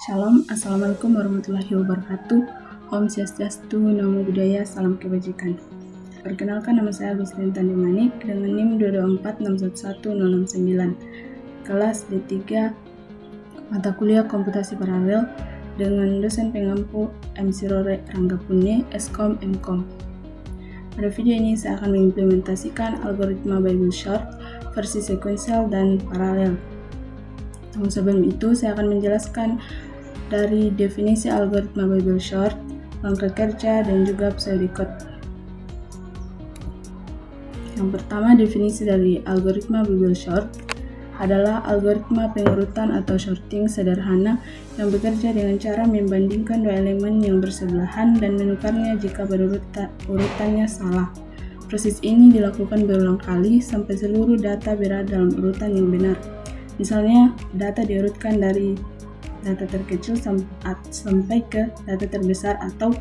Shalom, Assalamualaikum warahmatullahi wabarakatuh. Om Swastiastu, Namo Buddhaya, Salam Kebajikan. Perkenalkan, nama saya Agustin Tandimanik dengan NIM 224611069, kelas D3, mata kuliah komputasi paralel dengan dosen pengampu MC Rore Ranggapune, Eskom Mkom. Pada video ini saya akan mengimplementasikan algoritma Bible Short versi sekuensial dan paralel. Namun sebelum itu saya akan menjelaskan dari definisi algoritma Bible Short, langkah kerja, dan juga pseudocode. Yang pertama, definisi dari algoritma Bible Short adalah algoritma pengurutan atau sorting sederhana yang bekerja dengan cara membandingkan dua elemen yang bersebelahan dan menukarnya jika urutannya salah. Proses ini dilakukan berulang kali sampai seluruh data berada dalam urutan yang benar. Misalnya, data diurutkan dari data terkecil sampai ke data terbesar atau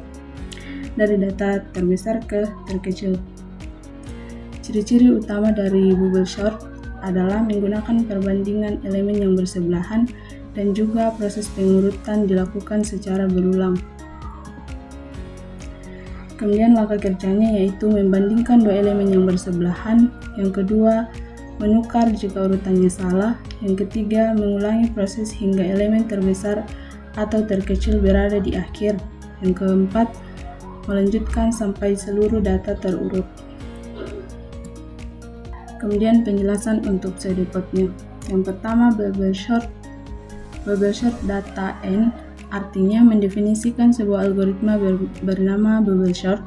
dari data terbesar ke terkecil. Ciri-ciri utama dari Bible Short adalah menggunakan perbandingan elemen yang bersebelahan dan juga proses pengurutan dilakukan secara berulang. Kemudian langkah kerjanya yaitu membandingkan dua elemen yang bersebelahan, yang kedua menukar jika urutannya salah, yang ketiga mengulangi proses hingga elemen terbesar atau terkecil berada di akhir, yang keempat melanjutkan sampai seluruh data terurut. Kemudian penjelasan untuk pseudocode-nya. Yang pertama, Bible Short data N artinya mendefinisikan sebuah algoritma bernama Bible Short,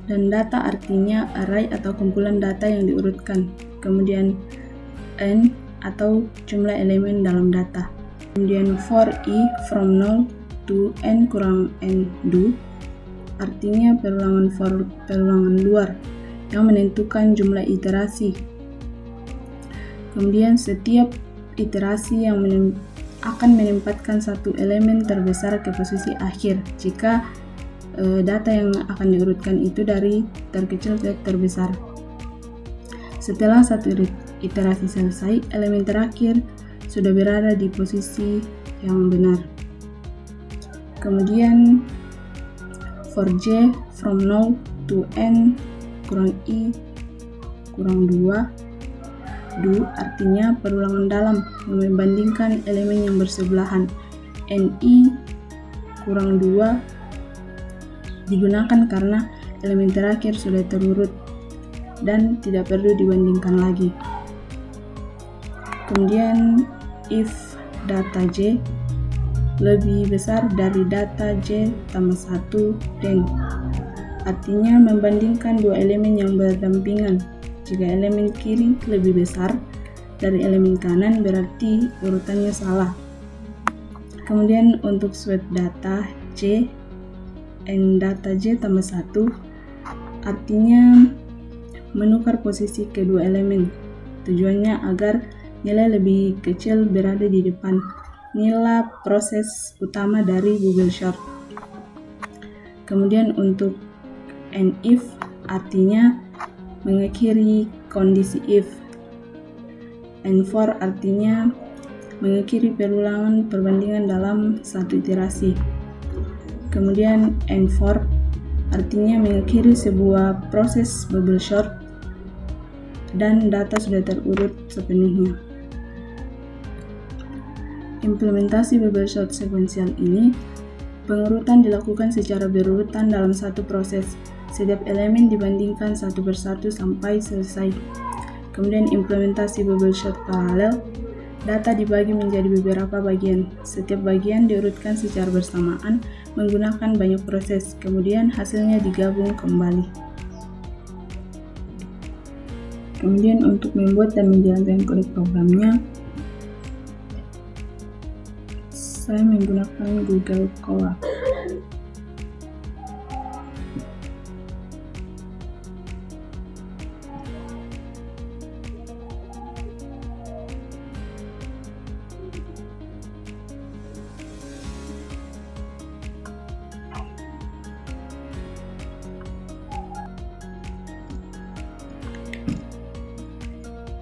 dan data artinya array atau kumpulan data yang diurutkan. Kemudian N atau jumlah elemen dalam data. Kemudian for I from 0 to N kurang N do artinya perulangan luar yang menentukan jumlah iterasi. Kemudian setiap iterasi yang akan menempatkan satu elemen terbesar ke posisi akhir jika data yang akan diurutkan itu dari terkecil ke terbesar. Setelah satu iterasi selesai, elemen terakhir sudah berada di posisi yang benar. Kemudian for J from 0 to N kurang I kurang 2 do artinya perulangan dalam membandingkan elemen yang bersebelahan. NI kurang 2 digunakan karena elemen terakhir sudah terurut dan tidak perlu dibandingkan lagi. Kemudian if data J lebih besar dari data J tambah 1 then artinya membandingkan dua elemen yang berdampingan. Jika elemen kiri lebih besar dari elemen kanan berarti urutannya salah. Kemudian untuk sweep data J and data J tambah 1 artinya menukar posisi kedua elemen. Tujuannya agar nilai lebih kecil berada di depan. Inilah proses utama dari Bible Short. Kemudian untuk and if artinya mengakhiri kondisi if. And for artinya mengakhiri perulangan perbandingan dalam satu iterasi. Kemudian and for artinya mengakhiri sebuah proses Bible Short dan data sudah terurut sepenuhnya. Implementasi Bible Short sekuensial ini, pengurutan dilakukan secara berurutan dalam satu proses. Setiap elemen dibandingkan satu persatu sampai selesai. Kemudian implementasi Bible Short paralel, data dibagi menjadi beberapa bagian. Setiap bagian diurutkan secara bersamaan menggunakan banyak proses, kemudian hasilnya digabung kembali. Kemudian untuk membuat dan menjalankan kode programnya, saya menggunakan Google Colab.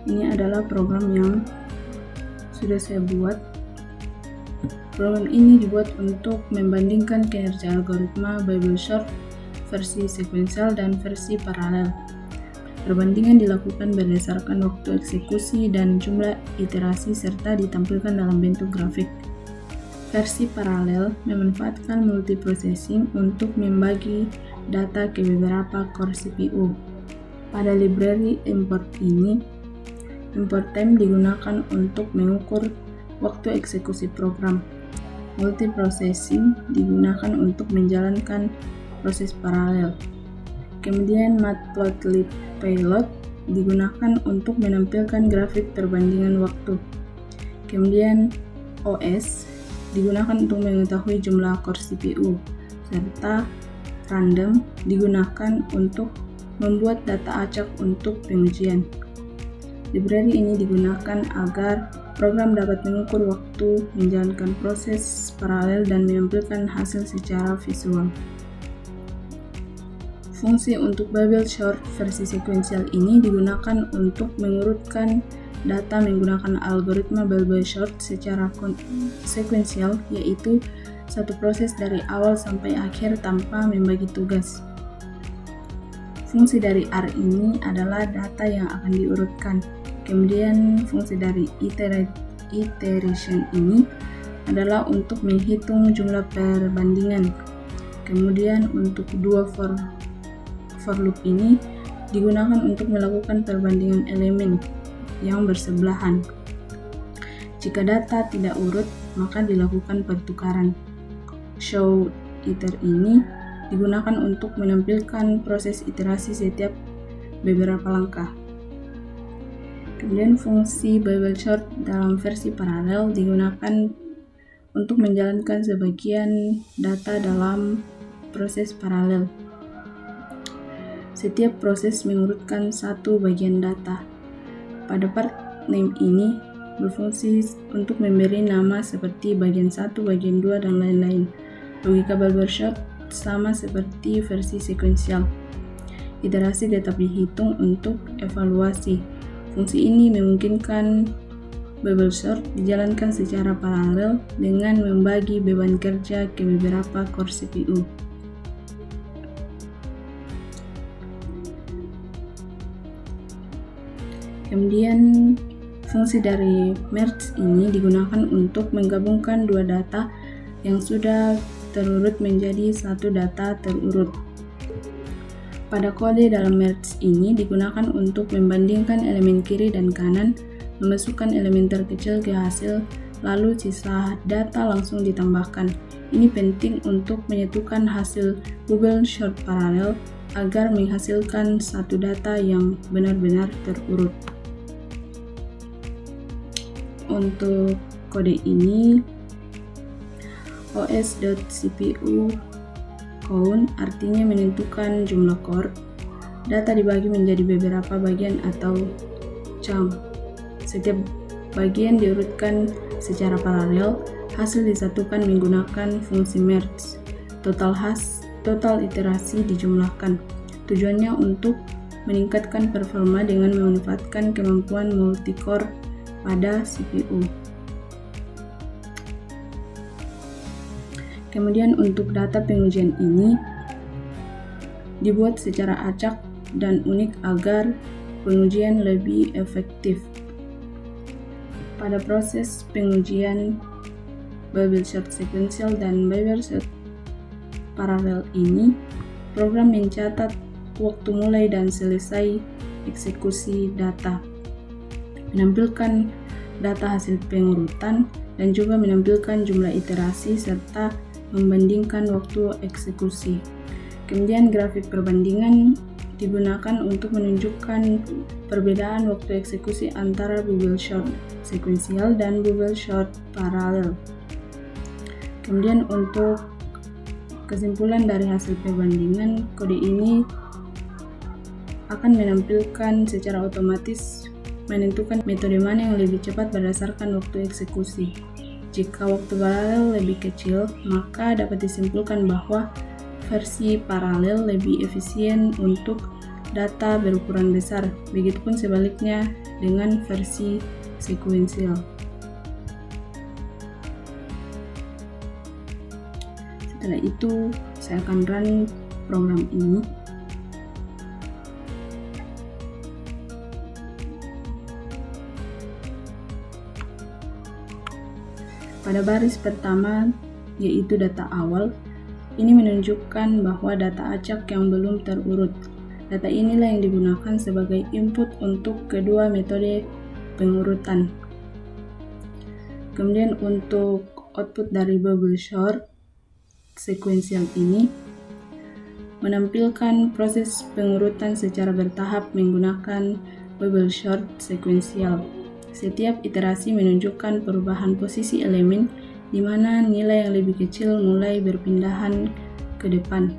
Ini adalah program yang sudah saya buat. Program ini dibuat untuk membandingkan kinerja algoritma bubble sort versi sekuensial dan versi paralel. Perbandingan dilakukan berdasarkan waktu eksekusi dan jumlah iterasi serta ditampilkan dalam bentuk grafik. Versi paralel memanfaatkan multiprocessing untuk membagi data ke beberapa core CPU. Pada library import ini, import time digunakan untuk mengukur waktu eksekusi program. Multiprocessing digunakan untuk menjalankan proses paralel. Kemudian matplotlib payload digunakan untuk menampilkan grafik perbandingan waktu. Kemudian OS digunakan untuk mengetahui jumlah core CPU, serta random digunakan untuk membuat data acak untuk pengujian. Library ini digunakan agar program dapat mengukur waktu, menjalankan proses paralel, dan menampilkan hasil secara visual. Fungsi untuk bubble sort versi sekuensial ini digunakan untuk mengurutkan data menggunakan algoritma bubble sort secara sekuensial, yaitu satu proses dari awal sampai akhir tanpa membagi tugas. Fungsi dari R ini adalah data yang akan diurutkan. Kemudian fungsi dari iteration ini adalah untuk menghitung jumlah perbandingan. Kemudian untuk dua for loop ini digunakan untuk melakukan perbandingan elemen yang bersebelahan. Jika data tidak urut, maka dilakukan pertukaran. Show iter ini digunakan untuk menampilkan proses iterasi setiap beberapa langkah. Kemudian fungsi bubble sort dalam versi paralel digunakan untuk menjalankan sebagian data dalam proses paralel. Setiap proses mengurutkan satu bagian data. Pada part name ini berfungsi untuk memberi nama seperti bagian 1, bagian 2, dan lain-lain. Logika bubble sort sama seperti versi sekuensial. Iterasi tetap dihitung untuk evaluasi. Fungsi ini memungkinkan bubble sort dijalankan secara paralel dengan membagi beban kerja ke beberapa core CPU. Kemudian fungsi dari merge ini digunakan untuk menggabungkan dua data yang sudah terurut menjadi satu data terurut. Pada kode dalam merge ini digunakan untuk membandingkan elemen kiri dan kanan, memasukkan elemen terkecil ke hasil, lalu sisa data langsung ditambahkan. Ini penting untuk menyatukan hasil bubble sort paralel agar menghasilkan satu data yang benar-benar terurut. Untuk kode ini, os.cpu count artinya menentukan jumlah core. Data dibagi menjadi beberapa bagian atau chunk. Setiap bagian diurutkan secara paralel, hasil disatukan menggunakan fungsi merge. Total iterasi dijumlahkan. Tujuannya untuk meningkatkan performa dengan memanfaatkan kemampuan multi-core pada CPU. Kemudian untuk data pengujian ini dibuat secara acak dan unik agar pengujian lebih efektif. Pada proses pengujian bubble sort sekuensial dan bubble sort paralel ini, program mencatat waktu mulai dan selesai eksekusi data, menampilkan data hasil pengurutan, dan juga menampilkan jumlah iterasi serta membandingkan waktu eksekusi. Kemudian grafik perbandingan digunakan untuk menunjukkan perbedaan waktu eksekusi antara bubble sort sekuensial dan bubble sort paralel. Kemudian untuk kesimpulan dari hasil perbandingan, kode ini akan menampilkan secara otomatis menentukan metode mana yang lebih cepat berdasarkan waktu eksekusi. Jika waktu paralel lebih kecil, maka dapat disimpulkan bahwa versi paralel lebih efisien untuk data berukuran besar. Begitupun sebaliknya dengan versi sekuensial. Setelah itu, saya akan run program ini. Pada baris pertama, yaitu data awal, ini menunjukkan bahwa data acak yang belum terurut. Data inilah yang digunakan sebagai input untuk kedua metode pengurutan. Kemudian untuk output dari bubble sort sequential ini menampilkan proses pengurutan secara bertahap menggunakan bubble sort sequential. Setiap iterasi menunjukkan perubahan posisi elemen di mana nilai yang lebih kecil mulai berpindahan ke depan.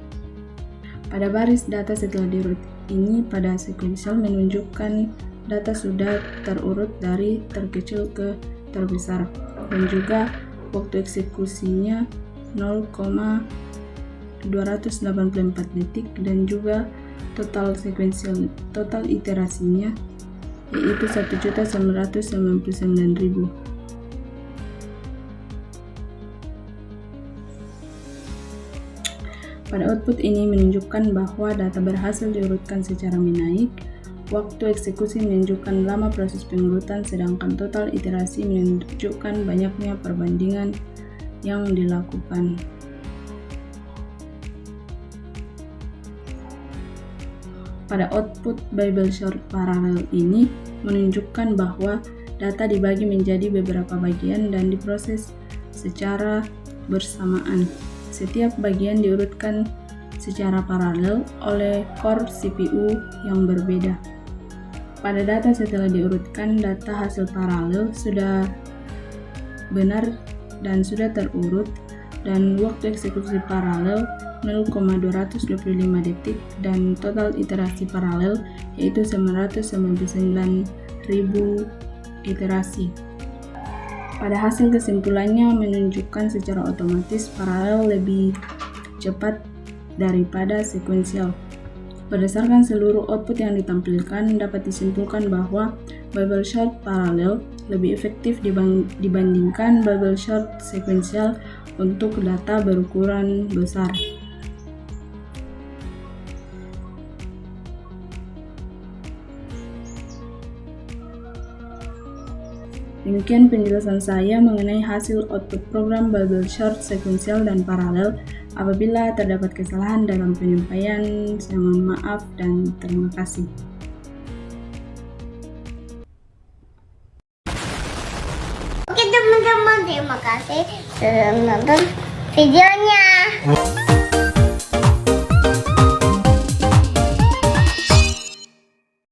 Pada baris data setelah diurut ini pada sequential menunjukkan data sudah terurut dari terkecil ke terbesar, dan juga waktu eksekusinya 0,284 detik, dan juga total iterasinya yaitu 1.999.000. Pada output ini menunjukkan bahwa data berhasil diurutkan secara menaik. Waktu eksekusi menunjukkan lama proses pengurutan, sedangkan total iterasi menunjukkan banyaknya perbandingan yang dilakukan. Pada output bubble sort paralel ini menunjukkan bahwa data dibagi menjadi beberapa bagian dan diproses secara bersamaan. Setiap bagian diurutkan secara paralel oleh core CPU yang berbeda. Pada data setelah diurutkan, data hasil paralel sudah benar dan sudah terurut, dan waktu eksekusi paralel 0,225 detik, dan total iterasi paralel yaitu 999.000 iterasi. Pada hasil kesimpulannya menunjukkan secara otomatis paralel lebih cepat daripada sequential. Berdasarkan seluruh output yang ditampilkan, dapat disimpulkan bahwa bubble sort paralel lebih efektif dibandingkan bubble sort sequential untuk data berukuran besar. Demikian penjelasan saya mengenai hasil output program bubble sort sequential dan paralel. Apabila terdapat kesalahan dalam penyampaian, saya mohon maaf dan terima kasih. Oke teman-teman, terima kasih sudah menonton videonya.